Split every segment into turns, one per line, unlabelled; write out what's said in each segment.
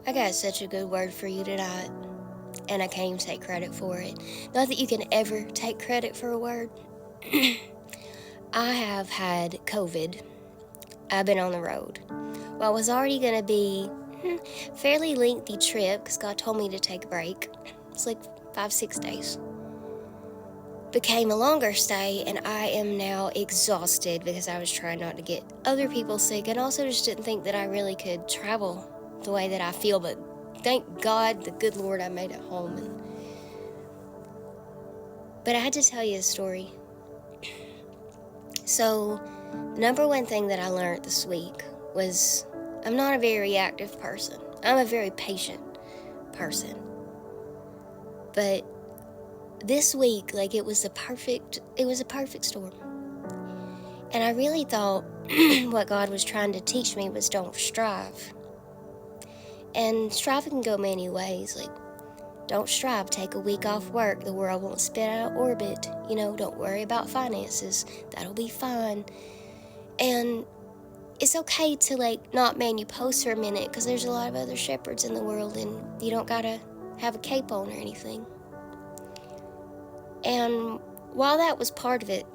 I got such a good word for you tonight, and I can't even take credit for it. Not that you can ever take credit for a word. I have had COVID. I've been on the road. Well, it was already going to be a fairly lengthy trip because God told me to take a break. It's like 5-6 days. Became a longer stay, and I am now exhausted because I was trying not to get other people sick, and also just didn't think that I really could travel the way that I feel. But thank God, the good Lord, I made it home. But I had to tell you a story. So, the number one thing that I learned this week was I'm not a very reactive person. I'm a very patient person. But this week, like, it was a perfect storm. And I really thought what God was trying to teach me was don't strive. And striving can go many ways. Like, don't strive, take a week off work. The world won't spit out of orbit. Don't worry about finances. That'll be fine. And it's okay to, not post for a minute because there's a lot of other shepherds in the world and you don't gotta have a cape on or anything. And while that was part of it,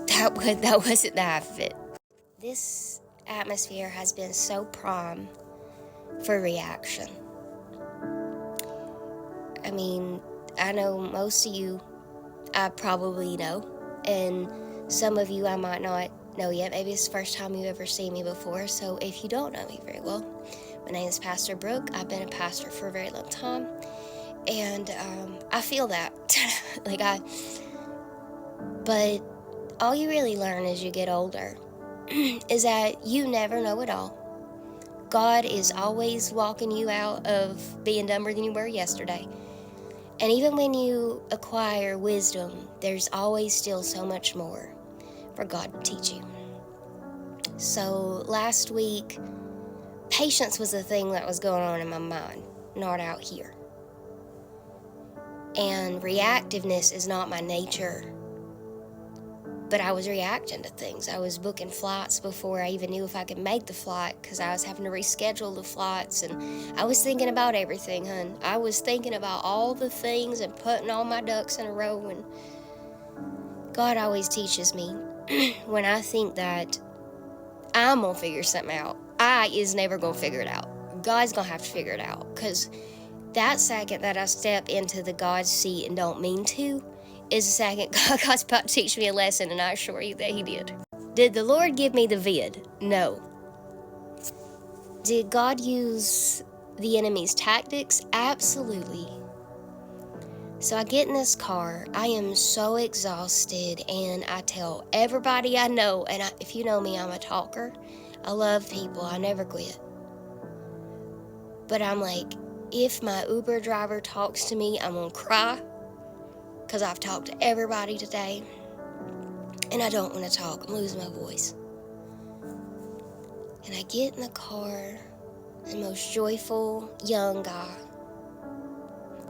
that wasn't the half of it. This atmosphere has been so prime for reaction. I mean, I know most of you I probably know, and some of you I might not know yet. Maybe it's the first time you've ever seen me before, so if you don't know me very well, my name is Pastor Brooke. I've been a pastor for a very long time, and I feel that. But all you really learn as you get older is that you never know it all. God is always walking you out of being dumber than you were yesterday. And even when you acquire wisdom, there's always still so much more for God to teach you. So last week, patience was the thing that was going on in my mind, not out here. And reactiveness is not my nature. But I was reacting to things. I was booking flights before I even knew if I could make the flight because I was having to reschedule the flights. And I was thinking about everything, hon. I was thinking about all the things and putting all my ducks in a row. And God always teaches me when I think that I'm going to figure something out, I is never going to figure it out. God's going to have to figure it out because that second that I step into the God's seat and don't mean to, is the second God's about to teach me a lesson, and I assure you that He did. Did the Lord give me the vid? No. Did God use the enemy's tactics? Absolutely. So I get in this car. I am so exhausted, and I tell everybody I know, and if you know me, I'm a talker. I love people. I never quit. But I'm like, if my Uber driver talks to me, I'm going to cry. Because I've talked to everybody today, and I don't want to talk. I'm losing my voice. And I get in the car, the most joyful young guy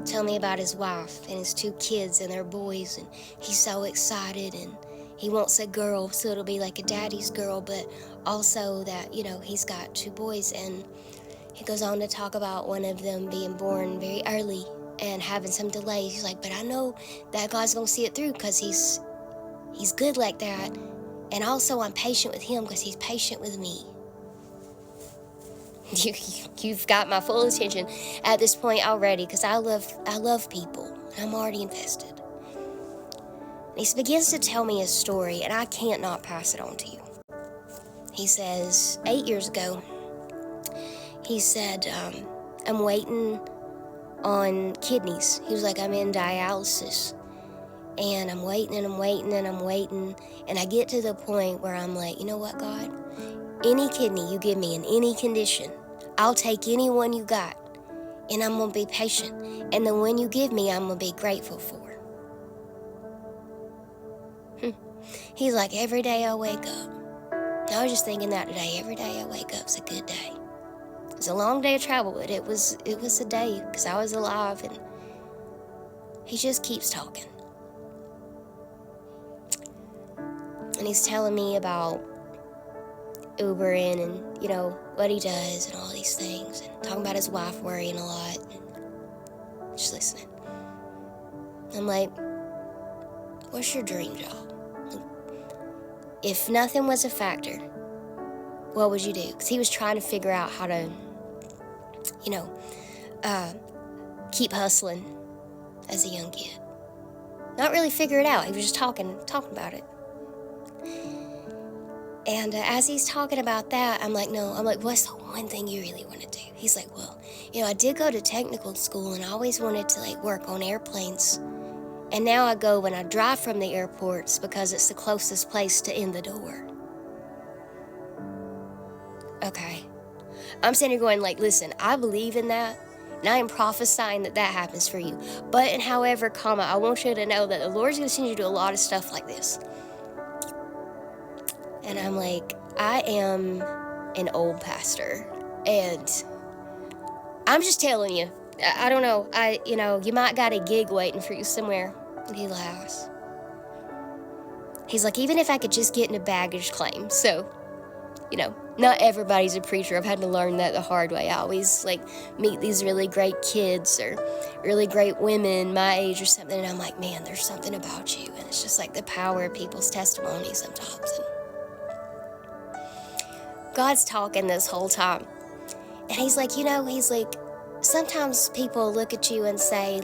tell me about his wife and his 2 kids and their boys, and he's so excited, and he wants a girl, so it'll be like a daddy's girl, but also that, he's got 2 boys, and he goes on to talk about one of them being born very early and having some delays. He's like, but I know that God's going to see it through because he's good like that. And also I'm patient with him because he's patient with me. You've got my full attention at this point already because I love people. I'm already invested. And he begins to tell me his story, and I can't not pass it on to you. He says, 8 years ago, he said, I'm waiting on kidneys. He was like, I'm in dialysis, and I'm waiting, and I get to the point where I'm like, you know what, God? Any kidney you give me in any condition, I'll take any one you got, and I'm going to be patient, and the one you give me, I'm going to be grateful for. He's like, every day I wake up. I was just thinking that today. Every day I wake up is a good day. It's a long day of travel, but it was a day because I was alive, and he just keeps talking. And he's telling me about Ubering and, what he does and all these things, and talking about his wife worrying a lot, and just listening. I'm like, what's your dream job? If nothing was a factor, what would you do? Because he was trying to figure out how to, keep hustling as a young kid. Not really figure it out. He was just talking about it. And as he's talking about that, I'm like, what's the one thing you really want to do? He's like, well, I did go to technical school and I always wanted to work on airplanes. And now I go when I drive from the airports because it's the closest place to in the door. Okay. I'm sitting here going listen, I believe in that. And I am prophesying that happens for you. But in however, I want you to know that the Lord's going to send you to a lot of stuff like this. And I'm like, I am an old pastor. And I'm just telling you, I don't know. You might got a gig waiting for you somewhere. And he laughs. He's like, even if I could just get in a baggage claim. So, not everybody's a preacher. I've had to learn that the hard way. I always meet these really great kids or really great women my age or something, and I'm like, man, there's something about you. And it's just the power of people's testimony sometimes. And God's talking this whole time. And he's like, sometimes people look at you and say,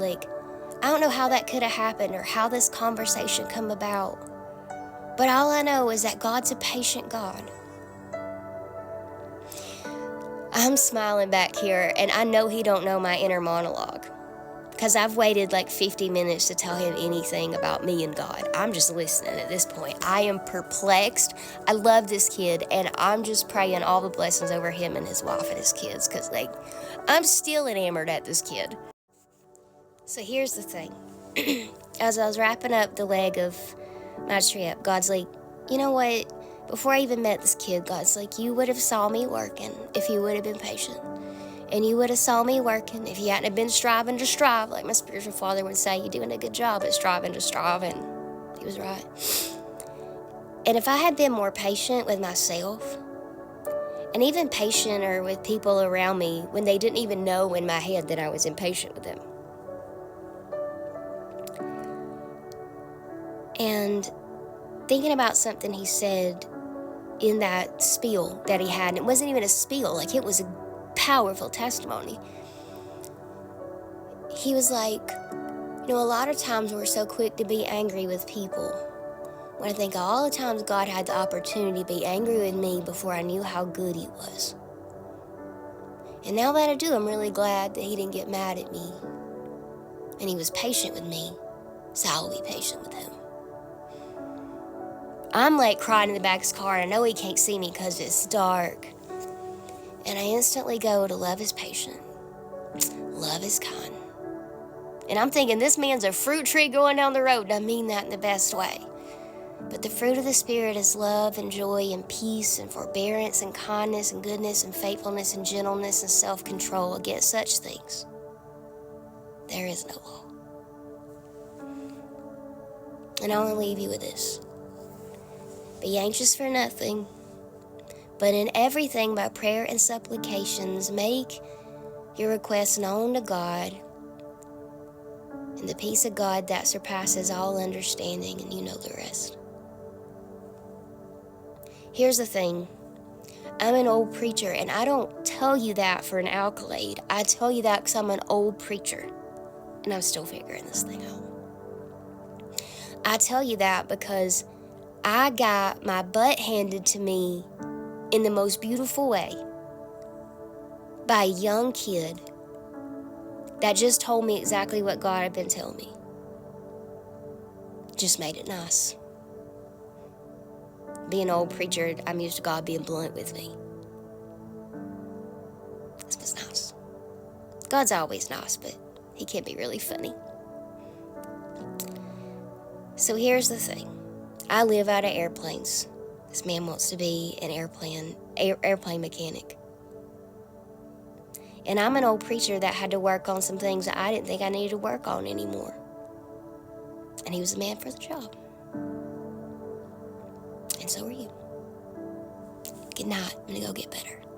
I don't know how that could have happened or how this conversation come about. But all I know is that God's a patient God. I'm smiling back here, and I know he don't know my inner monologue because I've waited 50 minutes to tell him anything about me and God. I'm just listening at this point. I am perplexed. I love this kid, and I'm just praying all the blessings over him and his wife and his kids because, I'm still enamored at this kid. So here's the thing. As I was wrapping up the leg of my trip, God's like, you know what? Before I even met this kid, God's like, you would have saw me working if you would have been patient. And you would have saw me working if you hadn't have been striving to strive. Like my spiritual father would say, you're doing a good job at striving to strive. And he was right. And if I had been more patient with myself, and even patienter with people around me when they didn't even know in my head that I was impatient with them. And thinking about something he said in that spiel that he had, and it wasn't even a spiel, it was a powerful testimony. He was like, a lot of times we're so quick to be angry with people. When I think of all the times God had the opportunity to be angry with me before I knew how good he was. And now that I do, I'm really glad that he didn't get mad at me. And he was patient with me, so I will be patient with him. I'm crying in the back of his car, and I know he can't see me because it's dark. And I instantly go to love is patient, love is kind. And I'm thinking this man's a fruit tree going down the road, and I mean that in the best way. But the fruit of the Spirit is love and joy and peace and forbearance and kindness and goodness and faithfulness and gentleness and self-control. Against such things, there is no law. And I want to leave you with this. Be anxious for nothing, but in everything by prayer and supplications, make your requests known to God, and the peace of God that surpasses all understanding, and you know the rest. Here's the thing. I'm an old preacher, and I don't tell you that for an accolade. I tell you that because I'm an old preacher, and I'm still figuring this thing out. I tell you that because I got my butt handed to me in the most beautiful way by a young kid that just told me exactly what God had been telling me. Just made it nice. Being an old preacher, I'm used to God being blunt with me. This was nice. God's always nice, but he can be really funny. So here's the thing. I live out of airplanes. This man wants to be an airplane mechanic. And I'm an old preacher that had to work on some things that I didn't think I needed to work on anymore. And he was the man for the job. And so are you. Good night. I'm gonna go get better.